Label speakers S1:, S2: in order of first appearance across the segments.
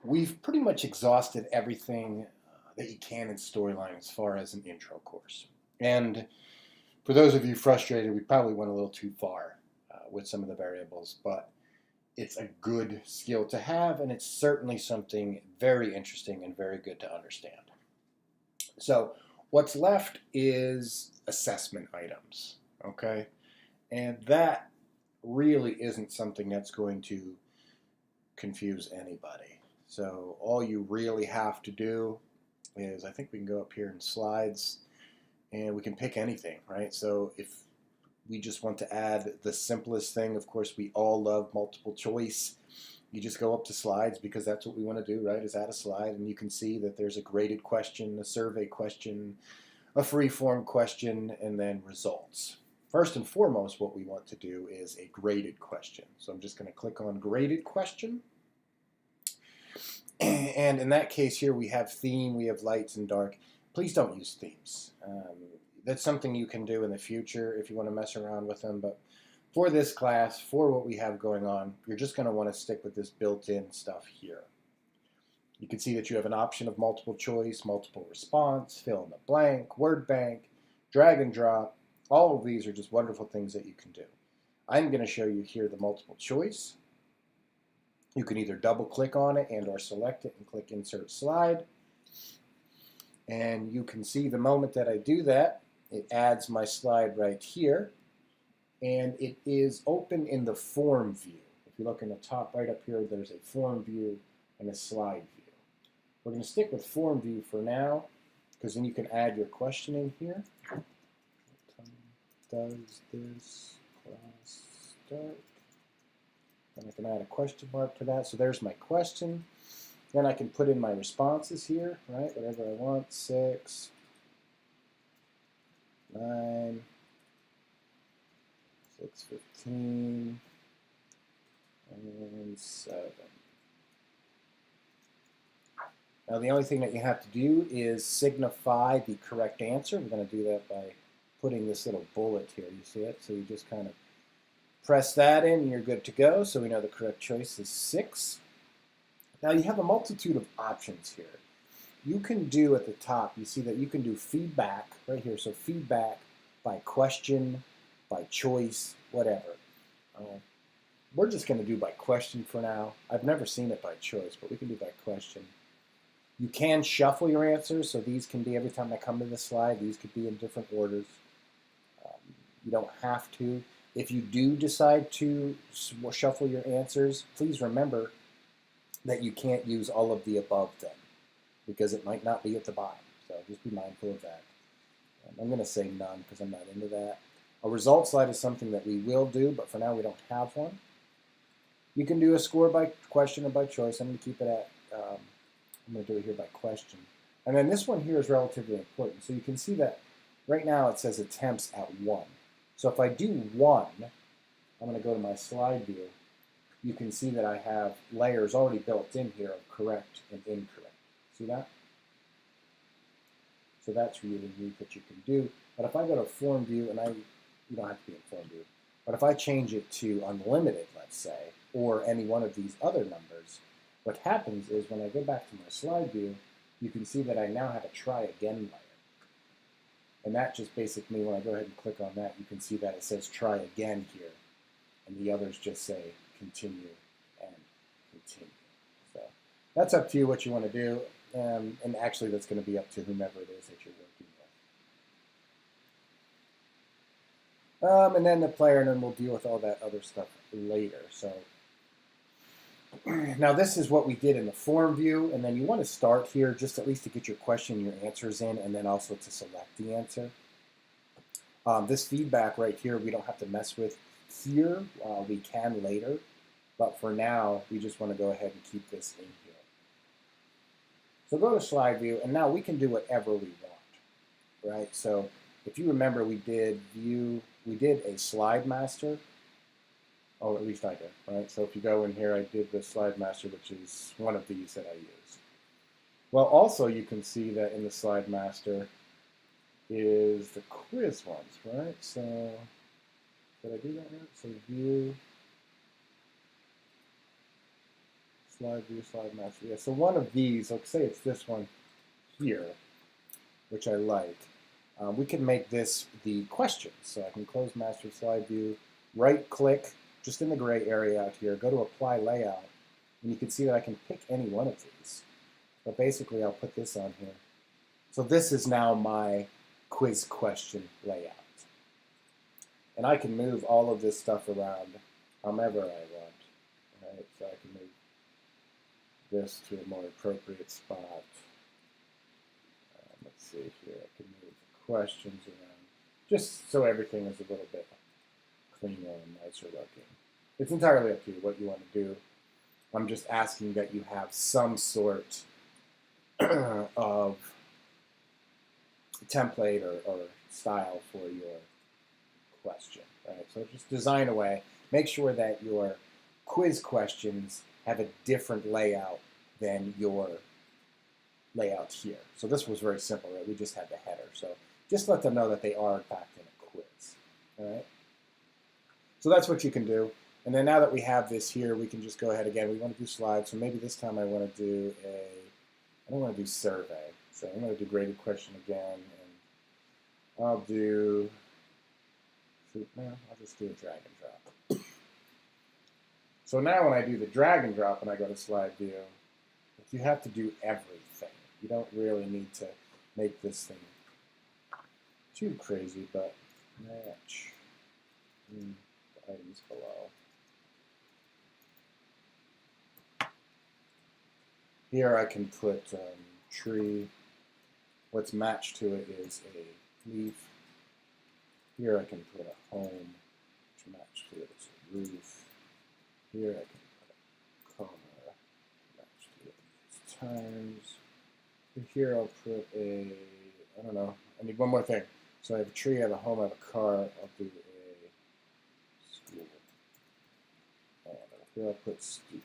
S1: we've pretty much exhausted everything that you can in Storyline as far as an intro course. And for those of you frustrated, we probably went a little too far with some of the variables, but it's a good skill to have, and it's certainly something very interesting and very good to understand. So, what's left is assessment items, okay? And that really isn't something that's going to confuse anybody. So all you really have to do is, I think we can go up here in slides and we can pick anything, right? So if we just want to add the simplest thing, of course, we all love multiple choice. You just go up to slides because that's what we want to do, right? Is add a slide, and you can see that there's a graded question, a survey question, a free-form question, and then results. First and foremost, what we want to do is a graded question. So I'm just going to click on graded question. And in that case here, we have theme, we have lights and dark. Please don't use themes. That's something you can do in the future if you want to mess around with them. But for this class, for what we have going on, you're just going to want to stick with this built-in stuff here. You can see that you have an option of multiple choice, multiple response, fill in the blank, word bank, drag and drop. All of these are just wonderful things that you can do. I'm going to show you here the multiple choice. You can either double click on it and or select it and click insert slide. And you can see the moment that I do that, it adds my slide right here. And it is open in the form view. If you look in the top right up here, there's a form view and a slide view. We're going to stick with form view for now, because then you can add your question in here. Does this class start? And I can add a question mark to that. So there's my question. Then I can put in my responses here, right? Whatever I want, 6, 9, 6:15, and 7. Now the only thing that you have to do is signify the correct answer. We're going to do that by putting this little bullet here. You see it? So you just kind of press that in and you're good to go. So we know the correct choice is 6. Now you have a multitude of options here. You can do at the top, you see that you can do feedback right here. So feedback by question, by choice, whatever. We're just going to do by question for now. I've never seen it by choice, but we can do by question. You can shuffle your answers, so these can be every time I come to the slide, these could be in different orders. You don't have to. If you do decide to shuffle your answers, please remember that you can't use all of the above then, because it might not be at the bottom. So just be mindful of that. I'm going to say none because I'm not into that. A result slide is something that we will do, but for now we don't have one. You can do a score by question or by choice. I'm going to keep it at, I'm going to do it here by question. And then this one here is relatively important. So you can see that right now it says attempts at 1. So if I do 1, I'm going to go to my slide view. You can see that I have layers already built in here of correct and incorrect. See that? So that's really neat that you can do. But if I go to form view, and you don't have to be in form view, but if I change it to unlimited, let's say, or any one of these other numbers, what happens is when I go back to my slide view, you can see that I now have a try again layer. And that just basically, when I go ahead and click on that, you can see that it says try again here. And the others just say continue and continue. So that's up to you what you want to do. And actually, that's going to be up to whomever it is that you're working with. And then the player, and then we'll deal with all that other stuff later. So now this is what we did in the form view, and then you want to start here just at least to get your question, your answers in, and then also to select the answer. This feedback right here, we don't have to mess with here. We can later, but for now, we just want to go ahead and keep this in here. So go to slide view, and now we can do whatever we want, right? So if you remember, we did a slide master. Oh, at least I did, right? So if you go in here, I did the slide master, which is one of these that I use. Well, also you can see that in the slide master is the quiz ones, right? So did I do that right? So view, slide view, slide master. Yeah, so one of these, let's say it's this one here, which I like. We can make this the question. So I can close master slide view, right click, just in the gray area out here, go to apply layout, and you can see that I can pick any one of these. But basically I'll put this on here. So this is now my quiz question layout. And I can move all of this stuff around however I want. Right? So I can move this to a more appropriate spot. Let's see here, I can move questions around, just so everything is a little bit cleaner and nicer looking. It's entirely up to you what you want to do. I'm just asking that you have some sort of template or style for your question, right? So just design away. Make sure that your quiz questions have a different layout than your layout here. So this was very simple, right? We just had the header. So just let them know that they are, in fact, in a quiz, all right? So that's what you can do. And then now that we have this here, we can just go ahead again. We want to do slides. So maybe this time I want to do I don't want to do survey. So I'm going to do graded question again. And I'll do, I'll just do a drag and drop. So now when I do the drag and drop and I go to slide view, you have to do everything. You don't really need to make this thing too crazy, but match the items below. Here I can put tree. What's matched to it is a leaf. Here I can put a home, which matched to it is a roof. Here I can put a comma, matched to it is tires. Here I'll put I don't know, I need one more thing. So I have a tree, I have a home, I have a car, I'll do a school. And here I'll put student.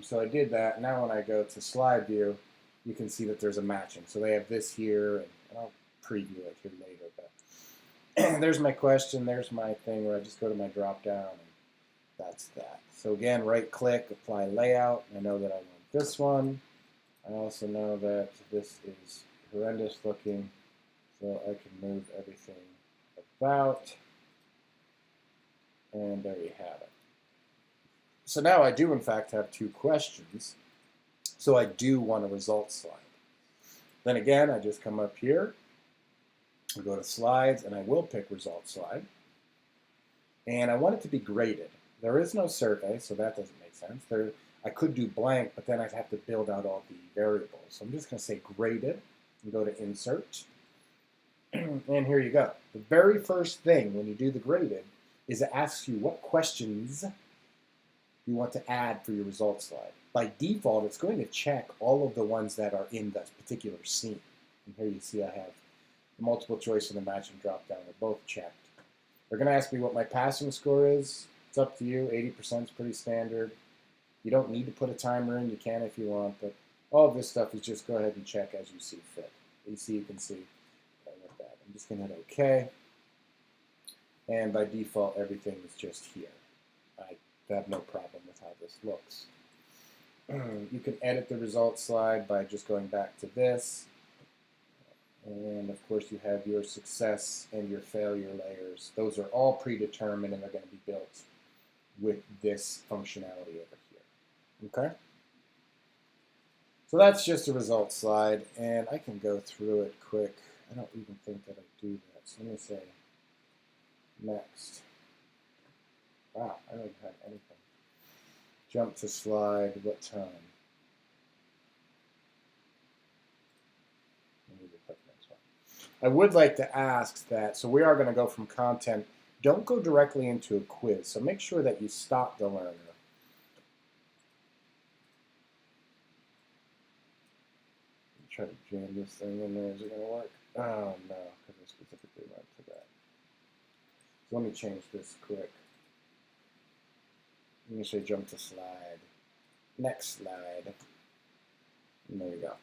S1: So I did that. Now when I go to slide view, you can see that there's a matching. So they have this here, and I'll preview it here later. But there's my question, there's my thing where I just go to my drop down, and that's that. So again, right click, apply layout. I know that I want this one. I also know that this is horrendous looking, so I can move everything about. And there you have it. So now I do, in fact, have two questions. So I do want a results slide. Then again, I just come up here, I go to slides, and I will pick results slide. And I want it to be graded. There is no survey, so that doesn't make sense. I could do blank, but then I'd have to build out all the variables. So I'm just going to say graded and go to insert. And here you go. The very first thing when you do the graded is it asks you what questions you want to add for your results slide. By default, it's going to check all of the ones that are in that particular scene. And here you see I have the multiple choice and the match and drop down. They're both checked. They're going to ask me what my passing score is. It's up to you. 80% is pretty standard. You don't need to put a timer in. You can if you want, but all of this stuff is just go ahead and check as you see fit. You can see with that. I'm just going to hit OK. And by default, everything is just here. I have no problem with how this looks. You can edit the results slide by just going back to this. And of course you have your success and your failure layers. Those are all predetermined and they're going to be built with this functionality over here. Okay? So that's just a results slide, and I can go through it quick. I don't even think that I do that. So let me say next. Wow, I don't have anything. Jump to slide, what time? I would like to ask that, so we are going to go from content, don't go directly into a quiz. So make sure that you stop the learner. Try to jam this thing in there. Is it going to work? Oh no, because I specifically went to that. So let me change this quick. Let me say jump to slide. Next slide. And there you go.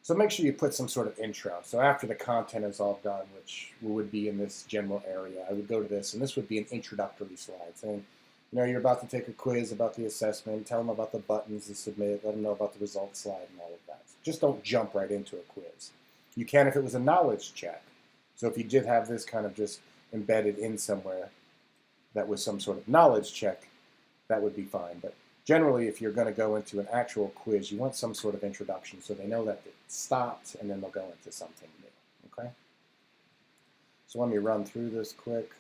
S1: So make sure you put some sort of intro. So after the content is all done, which would be in this general area, I would go to this, and this would be an introductory slide saying, You know, you're about to take a quiz about the assessment, tell them about the buttons to submit, let them know about the results slide and all of that. Just don't jump right into a quiz. You can if it was a knowledge check. So if you did have this kind of just embedded in somewhere that was some sort of knowledge check, that would be fine. But generally, if you're going to go into an actual quiz, you want some sort of introduction so they know that it stopped and then they'll go into something new, okay? So let me run through this quick.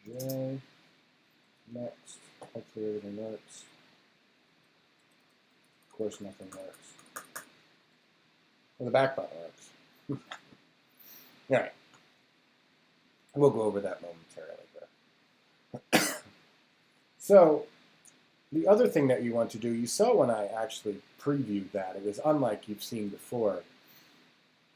S1: J, next, hopefully everything works. Of course nothing works. Well, the back button works. All right. We'll go over that momentarily there. So the other thing that you want to do, you saw when I actually previewed that, it was unlike you've seen before.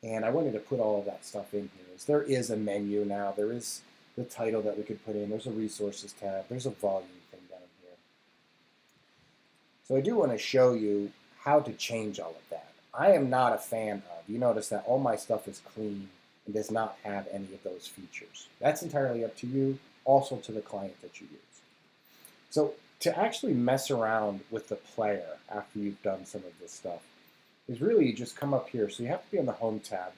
S1: And I wanted to put all of that stuff in here. There is a menu now. There is the title that we could put in. There's a resources tab. There's a volume thing down here. So I do want to show you how to change all of that. I am not a fan of, you notice that all my stuff is clean and does not have any of those features. That's entirely up to you, also to the client that you use. So to actually mess around with the player after you've done some of this stuff is really you just come up here. So you have to be on the Home tab.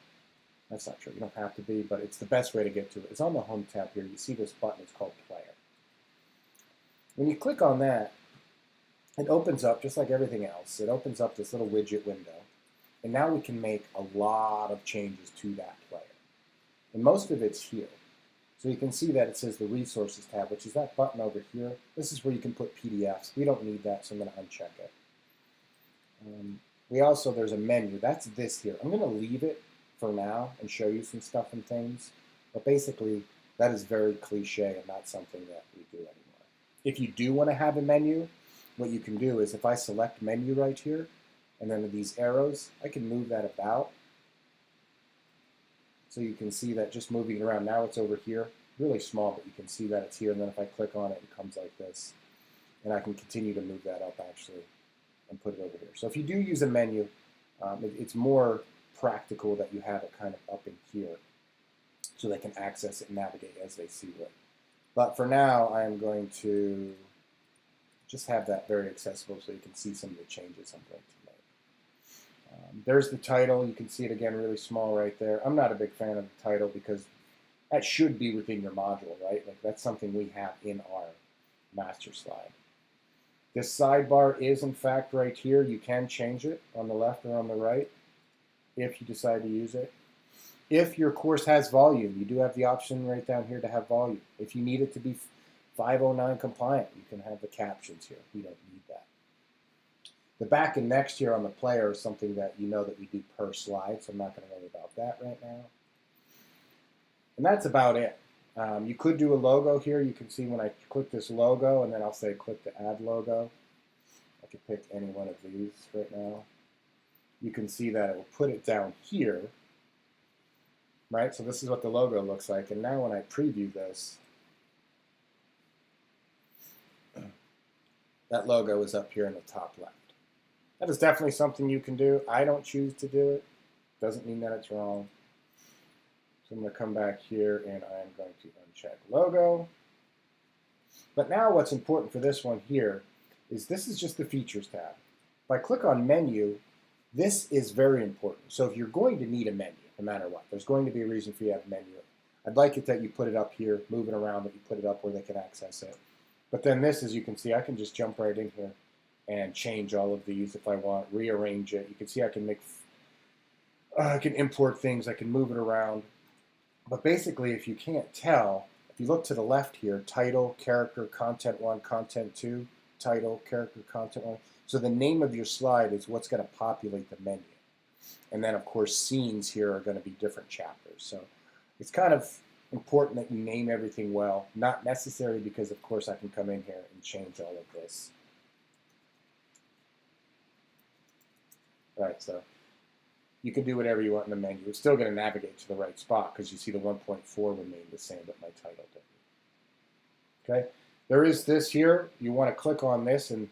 S1: That's not true. You don't have to be, but it's the best way to get to it. It's on the Home tab here. You see this button. It's called Player. When you click on that, it opens up, just like everything else, it opens up this little widget window. And now we can make a lot of changes to that player. And most of it's here. So you can see that it says the Resources tab, which is that button over here. This is where you can put PDFs. We don't need that, so I'm going to uncheck it. There's a menu. That's this here. I'm going to leave it for now and show you some stuff and things. But basically, that is very cliche and not something that we do anymore. If you do want to have a menu, what you can do is if I select menu right here, and then with these arrows, I can move that about. So you can see that just moving it around. Now it's over here, really small, but you can see that it's here. And then if I click on it, it comes like this. And I can continue to move that up, actually, and put it over here. So if you do use a menu, it's more practical that you have it kind of up in here so they can access it and navigate as they see it. But for now, I am going to just have that very accessible so you can see some of the changes I'm going to make. There's the title. You can see it again really small right there. I'm not a big fan of the title because that should be within your module, right? Like that's something we have in our master slide. This sidebar is in fact right here. You can change it on the left or on the right if you decide to use it. If your course has volume, you do have the option right down here to have volume. If you need it to be 509 compliant, you can have the captions here. We don't need that. The back and next here on the player is something that you know that we do per slide, so I'm not going to worry about that right now. And that's about it. You could do a logo here. You can see when I click this logo, and then I'll say click to add logo. I could pick any one of these right now. You can see that it will put it down here, right? So this is what the logo looks like. And now when I preview this, that logo is up here in the top left. That is definitely something you can do. I don't choose to do it. Doesn't mean that it's wrong. So I'm going to come back here and I'm going to uncheck logo. But now what's important for this one here is this is just the features tab. If I click on menu, this is very important. So if you're going to need a menu, no matter what, there's going to be a reason for you to have a menu. I'd like it that you put it up here, move it around, that you put it up where they can access it. But then this, as you can see, I can just jump right in here and change all of these if I want, rearrange it. You can see I can make, I can import things, I can move it around. But basically, if you can't tell, if you look to the left here, title, character, content 1, content 2, title, character, content 1. So the name of your slide is what's going to populate the menu. And then, of course, scenes here are going to be different chapters. So it's kind of important that you name everything well. Not necessary because, of course, I can come in here and change all of this. Right, so you can do whatever you want in the menu. It's still going to navigate to the right spot because you see the 1.4 remained the same, but my title didn't. Okay, there is this here. You want to click on this and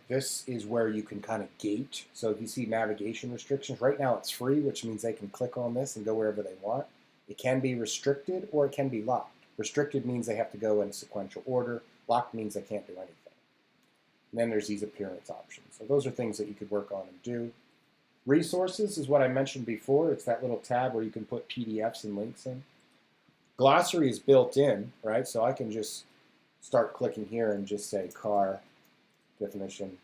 S1: This is where you can kind of gate. So if you see navigation restrictions, right now it's free, which means they can click on this and go wherever they want. It can be restricted or it can be locked. Restricted means they have to go in a sequential order. Locked means they can't do anything. And then there's these appearance options. So those are things that you could work on and do. Resources is what I mentioned before. It's that little tab where you can put PDFs and links in. Glossary is built in, right? So I can just start clicking here and just say car definition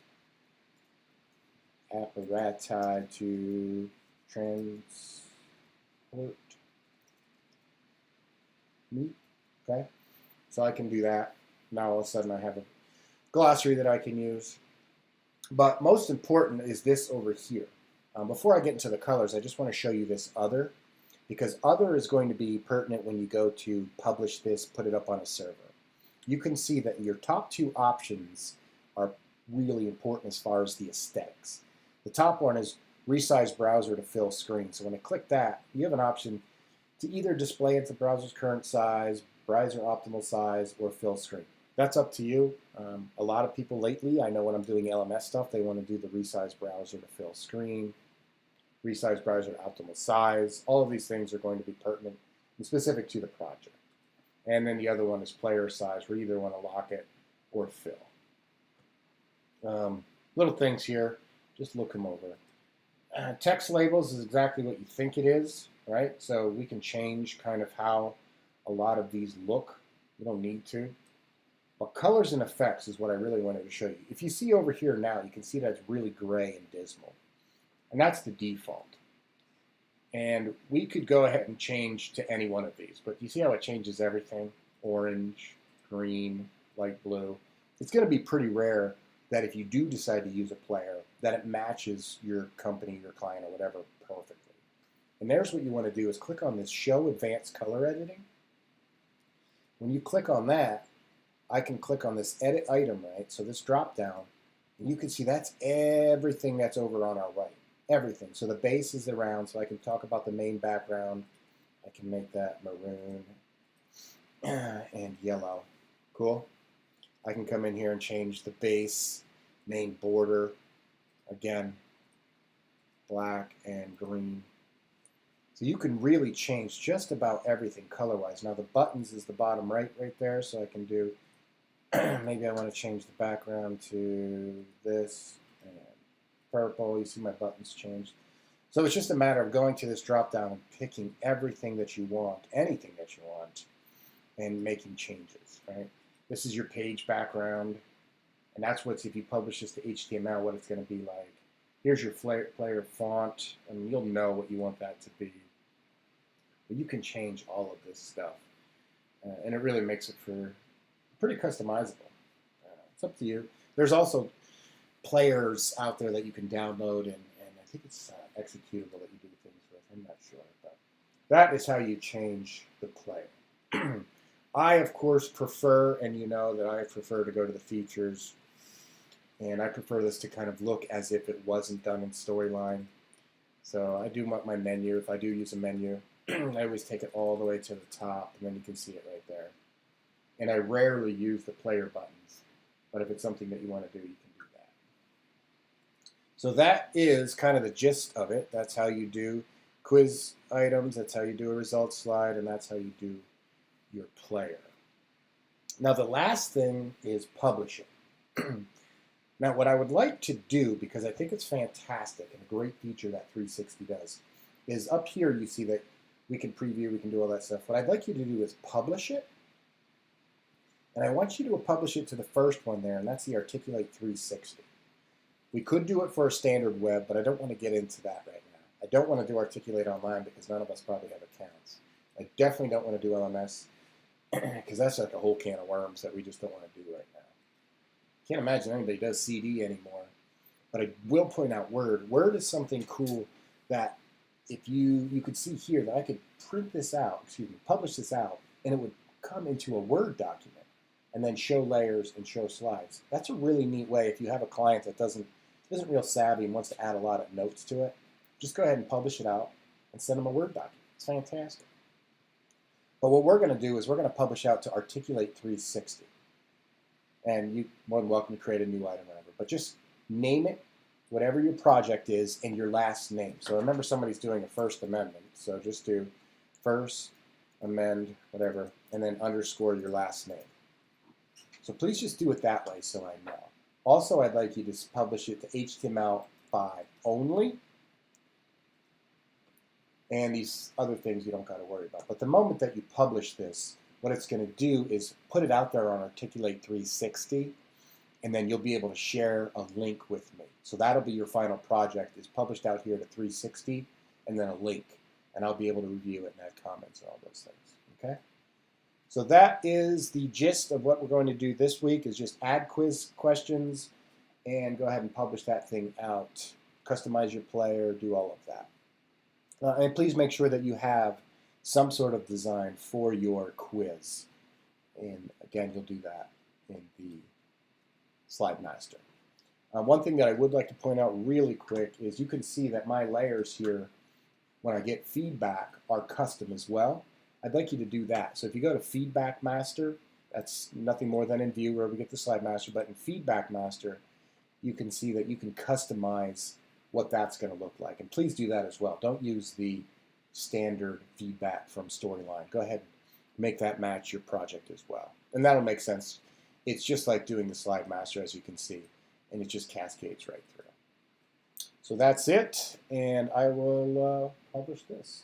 S1: apparati to transport meat. Okay, so I can do that. Now all of a sudden I have a glossary that I can use. But most important is this over here. Before I get into the colors, I just want to show you this other, because other is going to be pertinent when you go to publish this, put it up on a server. You can see that your top two options are really important as far as the aesthetics. The top one is resize browser to fill screen. So when I click that, you have an option to either display at the browser's current size, browser optimal size, or fill screen. That's up to you. A lot of people lately, I know when I'm doing LMS stuff, they want to do the resize browser to fill screen, resize browser to optimal size. All of these things are going to be pertinent and specific to the project. And then the other one is player size, where you either want to lock it or fill. Little things here, just look them over. Text labels is exactly what you think it is, right? So we can change kind of how a lot of these look. You don't need to. But colors and effects is what I really wanted to show you. If you see over here now, you can see that it's really gray and dismal. And that's the default. And we could go ahead and change to any one of these. But you see how it changes everything? Orange, green, light blue. It's going to be pretty rare that if you do decide to use a player, that it matches your company, your client, or whatever perfectly. And there's what you want to do is click on this Show Advanced Color Editing. When you click on that, I can click on this Edit Item, right? So this drop down, and you can see that's everything that's over on our right. Everything. So the base is around, so I can talk about the main background. I can make that maroon and yellow. Cool. I can come in here and change the base, main border, again, black and green. So you can really change just about everything color-wise. Now the buttons is the bottom right there, so I can do, maybe I want to change the background to this, and purple. You see my buttons changed. So it's just a matter of going to this drop-down and picking everything that you want, anything that you want, and making changes, right? This is your page background, and that's what's, if you publish this to HTML, what it's going to be like. Here's your player font, and you'll know what you want that to be. But you can change all of this stuff, and it really makes it for pretty customizable. It's up to you. There's also players out there that you can download, and I think it's executable that you do things with. I'm not sure, but that is how you change the player. I, of course, prefer, and you know that I prefer to go to the features, and I prefer this to kind of look as if it wasn't done in Storyline. So I do want my menu. If I do use a menu, I always take it all the way to the top, and then you can see it right there. And I rarely use the player buttons, but if it's something that you want to do, you can do that. So that is kind of the gist of it. That's how you do quiz items, that's how you do a results slide, and that's how you do your player. Now the last thing is publishing. Now what I would like to do, because I think it's fantastic and a great feature that 360 does, is up here you see that we can preview, we can do all that stuff. What I'd like you to do is publish it. And I want you to publish it to the first one there, and that's the Articulate 360. We could do it for a standard web, but I don't want to get into that right now. I don't want to do Articulate Online because none of us probably have accounts. I definitely don't want to do LMS because that's like a whole can of worms that we just don't want to do right now. Can't imagine anybody does CD anymore. But I will point out Word. Word is something cool that if you could see here that I could print this out, publish this out, and it would come into a Word document and then show layers and show slides. That's a really neat way if you have a client that isn't real savvy and wants to add a lot of notes to it. Just go ahead and publish it out and send them a Word document. It's fantastic. But what we're going to do is we're going to publish out to Articulate 360. and you're more than welcome to create a new item or whatever. But just name it, whatever your project is, and your last name. So remember somebody's doing a first amendment, so just do first, amend, whatever, and then underscore your last name. So please just do it that way so I know. Also, I'd like you to publish it to HTML5 only, and these other things you don't got to worry about. But the moment that you publish this, what it's going to do is put it out there on Articulate 360, and then you'll be able to share a link with me. So that'll be your final project, is published out here to 360, and then a link. And I'll be able to review it and add comments and all those things. Okay? So that is the gist of what we're going to do this week, is just add quiz questions and go ahead and publish that thing out. Customize your player, do all of that. And please make sure that you have some sort of design for your quiz. And again, you'll do that in the Slide Master. One thing that I would like to point out really quick is you can see that my layers here, when I get feedback, are custom as well. I'd like you to do that. So if you go to Feedback Master, that's nothing more than in View where we get the Slide Master, but in Feedback Master, you can see that you can customize what that's going to look like. And please do that as well. Don't use the standard feedback from Storyline. Go ahead and make that match your project as well. And that'll make sense. It's just like doing the Slide Master, as you can see, and it just cascades right through. So that's it, and I will publish this.